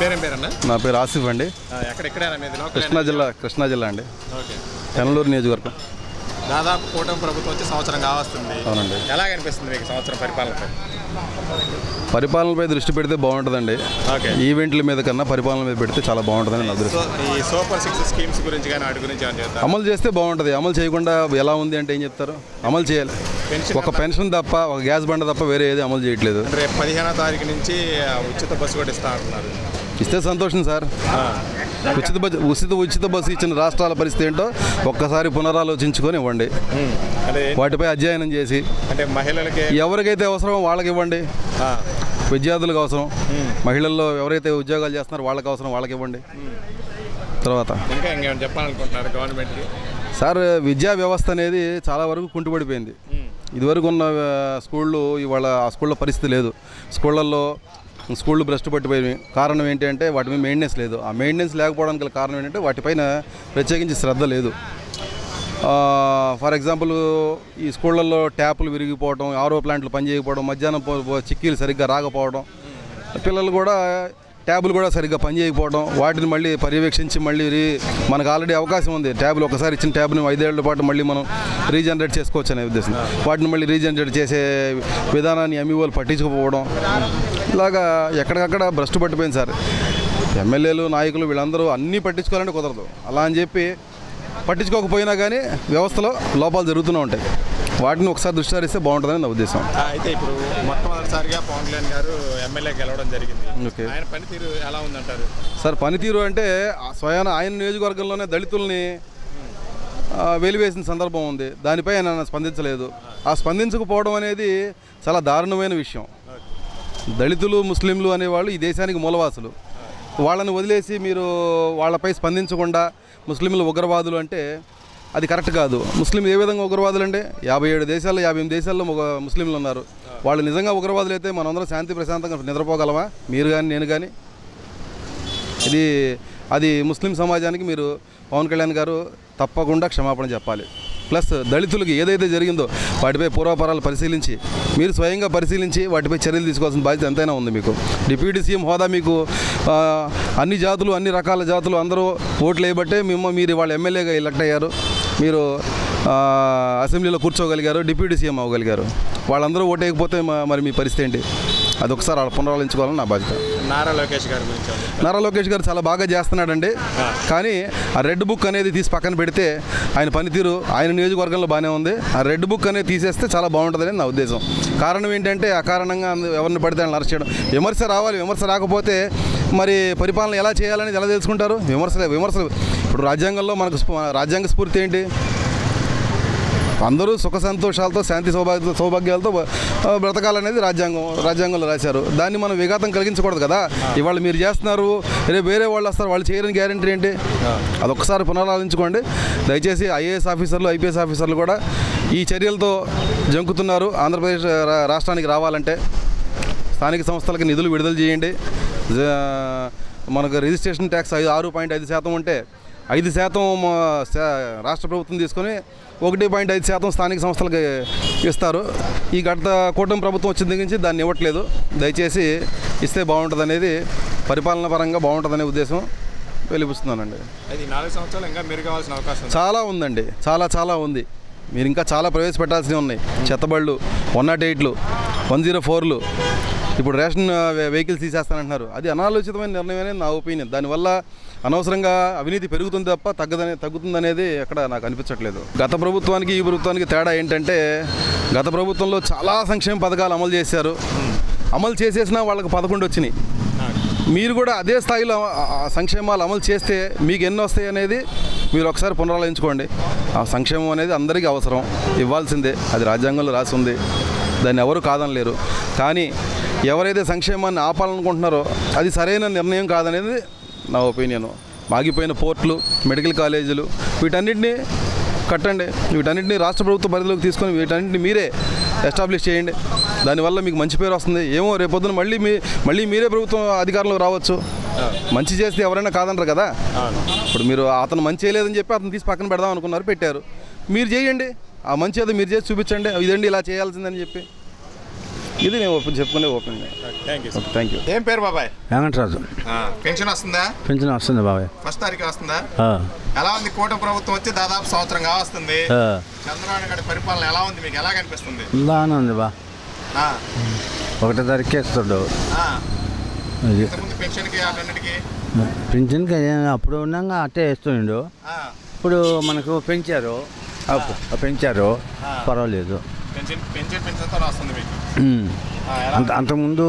పేరేం పేరన్నా? నా పేరు ఆసిఫ్ అండి. కృష్ణా జిల్లా అండి. తెనలూరు నియోజకవర్గం. దాదాపు కూటమి ప్రభుత్వం వచ్చి సంవత్సరం కావస్తుంది. అవునండి. ఎలా అనిపిస్తుంది మీకు సంవత్సరం పరిపాలనపై దృష్టి పెడితే బాగుంటుందండి. ఈవెంట్ల మీద కన్నా పరిపాలన మీద పెడితే చాలా బాగుంటుందని నా దృష్టి. ఈ సూపర్ 6 స్కీమ్స్ గురించి కానీ వాటి గురించి అమలు చేస్తే బాగుంటుంది. అమలు చేయకుండా ఎలా ఉంది అంటే ఏం చెప్తారు? అమలు చేయాలి. ఒక పెన్షన్ తప్ప, ఒక గ్యాస్ బండ తప్ప వేరే ఏది అమలు చేయట్లేదు. రేపు 15వ తారీఖు నుంచి ఉచిత బస్సు కూడా ఇస్తా అంటున్నారు. ఇస్తే సంతోషం సార్. ఉచిత బస్సు ఇచ్చిన రాష్ట్రాల పరిస్థితి ఏంటో ఒక్కసారి పునరాలోచించుకొని ఇవ్వండి. వాటిపై అధ్యయనం చేసి అంటే మహిళలకి ఎవరికైతే అవసరమో వాళ్ళకి ఇవ్వండి. విద్యార్థులకు అవసరం, మహిళల్లో ఎవరైతే ఉద్యోగాలు చేస్తున్నారో వాళ్ళకి అవసరం, వాళ్ళకి ఇవ్వండి. తర్వాత ఇంకా ఇంకేమైనా చెప్పాలనుకుంటున్నారు గవర్నమెంట్కి? సార్, విద్యా వ్యవస్థ అనేది చాలా వరకు కుంటుపడిపోయింది. ఇదివరకు ఉన్న స్కూళ్ళు ఇవాళ ఆ స్కూళ్ళ పరిస్థితి లేదు. స్కూళ్ళు భ్రష్టు పట్టిపోయి కారణం ఏంటి అంటే వాటి మీద మెయింటెనెన్స్ లేదు. ఆ మెయింటెనెన్స్ లేకపోవడానికి గల కారణం ఏంటంటే వాటిపైన ప్రత్యేకించి శ్రద్ధ లేదు. ఫర్ ఎగ్జాంపుల్, ఈ స్కూళ్ళల్లో ట్యాపులు విరిగిపోవడం, ఆరో ప్లాంట్లు పనిచేయకపోవడం, మధ్యాహ్నం చిక్కీలు సరిగ్గా రాకపోవడం, పిల్లలు కూడా ట్యాబులు కూడా సరిగ్గా పనిచేయకపోవడం, వాటిని మళ్ళీ పర్యవేక్షించి మళ్ళీ మనకు ఆల్రెడీ అవకాశం ఉంది. ట్యాబులు ఒకసారి ఇచ్చిన ట్యాబ్ని 5 ఏళ్ల పాటు మళ్ళీ మనం రీజనరేట్ చేసుకోవచ్చు అనే ఉద్దేశం. వాటిని మళ్ళీ రీజనరేట్ చేసే విధానాన్ని ఎంఈఓలు పట్టించుకోకపోవడం, ఇలాగా ఎక్కడికక్కడ భ్రష్టు పట్టిపోయింది సార్. ఎమ్మెల్యేలు, నాయకులు వీళ్ళందరూ అన్నీ పట్టించుకోవాలంటే కుదరదు. అలా అని చెప్పి పట్టించుకోకపోయినా కానీ వ్యవస్థలో లోపాలు జరుగుతూనే ఉంటాయి. వాటిని ఒకసారి దృష్టి సారిస్తే బాగుంటుందని నా ఉద్దేశం. అయితే ఇప్పుడు మొట్టమొదటిసారిగా పవన్ కళ్యాణ్ గారు ఎమ్మెల్యే గెలవడం జరిగింది. ఆయన పనితీరు ఎలా ఉందంటారు? సార్, పనితీరు అంటే స్వయాన ఆయన నియోజకవర్గంలోనే దళితుల్ని వెలివేసిన సందర్భం ఉంది. దానిపై ఆయన స్పందించలేదు. ఆ స్పందించకపోవడం అనేది చాలా దారుణమైన విషయం. దళితులు, ముస్లింలు అనేవాళ్ళు ఈ దేశానికి మూలవాసులు. వాళ్ళని వదిలేసి మీరు వాళ్ళపై స్పందించకుండా ముస్లింలు ఉగ్రవాదులు అంటే అది కరెక్ట్ కాదు. ముస్లింలు ఏ విధంగా ఉగ్రవాదులు అంటే 57 దేశాల్లో 58 దేశాల్లో ముస్లింలు ఉన్నారు. వాళ్ళు నిజంగా ఉగ్రవాదులు అయితే మనందరం శాంతి ప్రశాంతంగా నిద్రపోగలమా? మీరు కానీ, నేను కానీ? అది ముస్లిం సమాజానికి మీరు పవన్ కళ్యాణ్ గారు తప్పకుండా క్షమాపణ చెప్పాలి. ప్లస్ దళితులకి ఏదైతే జరిగిందో వాటిపై పూర్వాపరాలు పరిశీలించి, మీరు స్వయంగా పరిశీలించి వాటిపై చర్యలు తీసుకోవాల్సిన బాధ్యత ఎంతైనా ఉంది మీకు. డిప్యూటీ సీఎం హోదా మీకు అన్ని జాతులు, అన్ని రకాల జాతులు అందరూ ఓట్లు వేయబట్టే మీరు వాళ్ళ ఎమ్మెల్యేగా ఎలక్ట్ అయ్యారు. మీరు అసెంబ్లీలో కూర్చోగలిగారు, డిప్యూటీ సీఎం అవ్వగలిగారు. వాళ్ళందరూ ఓటేయకపోతే మరి మీ పరిస్థితి ఏంటి? అది ఒకసారి పునరాలోచించుకోవాలని నా బాధ్యత. నారా లోకేష్ గారు చాలా బాగా చేస్తున్నాడండి. కానీ ఆ రెడ్ బుక్ అనేది తీసి పక్కన పెడితే ఆయన పనితీరు ఆయన నియోజకవర్గంలో బాగానే ఉంది. ఆ రెడ్ బుక్ అనేది తీసేస్తే చాలా బాగుంటుందని నా ఉద్దేశం. కారణం ఏంటంటే అకారణంగా ఎవరిని పడితే ఆయన అరెస్ట్ చేయడం. విమర్శ రావాలి. విమర్శ రాకపోతే మరి పరిపాలన ఎలా చేయాలనేది ఎలా తెలుసుకుంటారు? విమర్శలు ఇప్పుడు రాజ్యాంగంలో మనకు రాజ్యాంగ స్ఫూర్తి ఏంటి? అందరూ సుఖ సంతోషాలతో, శాంతి సౌభాగ్యాలతో బ్రతకాలనేది రాజ్యాంగంలో రాశారు. దాన్ని మనం విఘాతం కలిగించకూడదు కదా. ఇవాళ మీరు చేస్తున్నారు, రేపు వేరే వాళ్ళు వస్తారు, వాళ్ళు చేయరని గ్యారెంటీ ఏంటి? అదొక్కసారి పునరాలోచించుకోండి దయచేసి. ఐఏఎస్ ఆఫీసర్లు, ఐపీఎస్ ఆఫీసర్లు కూడా ఈ చర్యలతో జంకుతున్నారు. ఆంధ్రప్రదేశ్ రాష్ట్రానికి రావాలంటే స్థానిక సంస్థలకు నిధులు విడుదల చేయండి. మనకు రిజిస్ట్రేషన్ ట్యాక్స్ 6.5% ఉంటే 5% రాష్ట్ర ప్రభుత్వం తీసుకొని 1.5% స్థానిక సంస్థలకు ఇస్తారు. ఈ గత కూటమి ప్రభుత్వం వచ్చిన దగ్గర నుంచి దాన్ని ఇవ్వట్లేదు. దయచేసి ఇస్తే బాగుంటుంది అనేది, పరిపాలన పరంగా బాగుంటుందనే ఉద్దేశం వెలిపిస్తున్నానండి. 4 సంవత్సరాలు ఇంకా మెరుగవలసిన అవకాశం చాలా ఉందండి. చాలా ఉంది. మీరు ఇంకా చాలా ప్రవేశపెట్టాల్సినవి ఉన్నాయి. చెత్తబళ్ళు, 108లు, 104లు, ఇప్పుడు రేషన్ వెహికల్స్ తీసేస్తానంటున్నారు. అది అనాలోచితమైన నిర్ణయం అనేది నా ఒపీనియన్. దానివల్ల అనవసరంగా అవినీతి పెరుగుతుంది తప్ప తగ్గుతుందనేది ఎక్కడ నాకు అనిపించట్లేదు. గత ప్రభుత్వానికి ఈ ప్రభుత్వానికి తేడా ఏంటంటే, గత ప్రభుత్వంలో చాలా సంక్షేమ పథకాలు అమలు చేశారు. అమలు చేసేసినా వాళ్ళకి 11 వచ్చినాయి. మీరు కూడా అదే స్థాయిలో సంక్షేమాలు అమలు చేస్తే మీకు ఎన్ని వస్తాయి అనేది మీరు ఒకసారి పునరాలోచించుకోండి. ఆ సంక్షేమం అనేది అందరికీ అవసరం, ఇవ్వాల్సిందే. అది రాజ్యాంగంలో రాసి ఉంది. దాన్ని ఎవరు కాదనలేరు. కానీ ఎవరైతే సంక్షేమాన్ని ఆపాలనుకుంటున్నారో అది సరైన నిర్ణయం కాదనేది నా ఒపీనియను. ఆగిపోయిన పోర్టులు, మెడికల్ కాలేజీలు, వీటన్నిటిని కట్టండి. వీటన్నిటిని రాష్ట్ర ప్రభుత్వ పరిధిలోకి తీసుకొని వీటన్నిటిని మీరే ఎస్టాబ్లిష్ చేయండి. దానివల్ల మీకు మంచి పేరు వస్తుంది. ఏమో రేపొద్దున మళ్ళీ మీరే ప్రభుత్వం అధికారంలోకి రావచ్చు. మంచి చేస్తే ఎవరైనా కాదనరు కదా. ఇప్పుడు మీరు అతను మంచి చేయలేదని చెప్పి అతను తీసి పక్కన పెడదాం అనుకున్నారు, పెట్టారు. మీరు చేయండి. ఆ మంచి ఏదో మీరు చేసి చూపించండి. ఇదండి ఇలా చేయాల్సిందని చెప్పి. ఇది నేను చెప్పుకునే open. Thank you. Thank you. ఏం పేరు బాబాయ్? వెంకటరాజు. పెన్షన్ వస్తుందా? పెన్షన్ వస్తుంది బాబాయ్. ఫస్ట్ తారీఖు వస్తుందా? ఎలా ఉంది? కూటమి ప్రభుత్వం వచ్చి దాదాపు సంవత్సరంగా వస్తుంది. చంద్రబాబు గారి పరిపాలన ఎలా ఉంది, మీకు ఎలా కనిపిస్తుంది? బాగానే ఉంది బా. 1వ తారీఖు ఇస్తాడు. పెన్షన్కి అన్నిటికీ పెన్షన్కి అప్పుడు ఉన్నాక అట్టే ఇస్తుండు. ఇప్పుడు మనకు పెంచారు పర్వాలేదు. పెన్షన్తో వస్తుంది మీకు. అంతకుముందు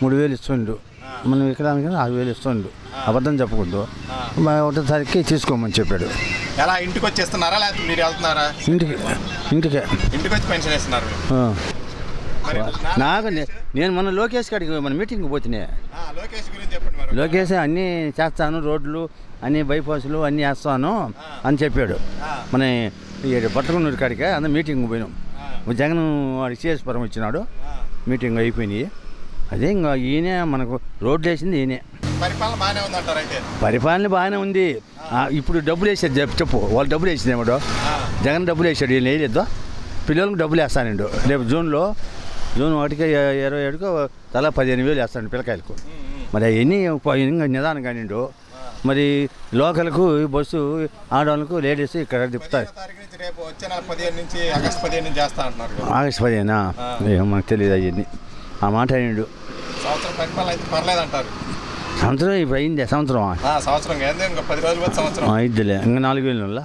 3,000 ఇస్తుండు. మనం వికలాంగులకి 6,000 ఇస్తుండు. అబద్ధం చెప్పకూడదు. 1వ తారీఖుకి తీసుకోమని చెప్పాడు. ఎలా ఇంటికి వచ్చేస్తున్నారా లేకపోతే మీరు వెళ్తున్నారా? ఇంటికే వచ్చి పెన్షన్ ఇస్తున్నారు. నాకు నేను మన లోకేష్ కాడికి మన మీటింగ్కి పోతున్నాయి. లోకేష్ గురించి చెప్పండి మరి. లోకేష్ అన్నీ చేస్తాను, రోడ్లు అన్నీ బైపాసులు అన్నీ వేస్తాను అని చెప్పాడు. మన బట్టకొండూరు కాడికి అందరూ మీటింగ్ పోయినాం. జగన్ వాడికి సిఎస్పురం వచ్చినాడు. మీటింగ్ అయిపోయినాయి. అదే ఇంకా ఈయన మనకు రోడ్లు వేసింది ఈయనే. పరిపాలన బాగానే ఉందంటారు అయితే? పరిపాలన బాగానే ఉంది. ఇప్పుడు డబ్బులు వేసాడు చెప్పు. వాళ్ళు డబ్బులు వేసింది ఏమో. జగన్ డబ్బులు వేసాడు, ఈయన వేయలేదు. పిల్లలకు డబ్బులు వేస్తానండు. రేపు జూన్ 1కి 27కు తలా 15,000 వేస్తాడు పిల్లకాయలకు. మరి అవన్నీ ఇంకా నిదానం కానిండు. మరి లోకల్కు బస్సు ఆడవాళ్ళకు లేడీస్ ఇక్కడ తిప్పుతారు. ఆగస్టు 15 ఏమో మనకు తెలియదు అవన్నీ. ఆ మాట అయ్యిండు. సంవత్సరం ఇప్పుడు అయిందే. సంవత్సరం అయిద్దిలే. ఇంకా 4,000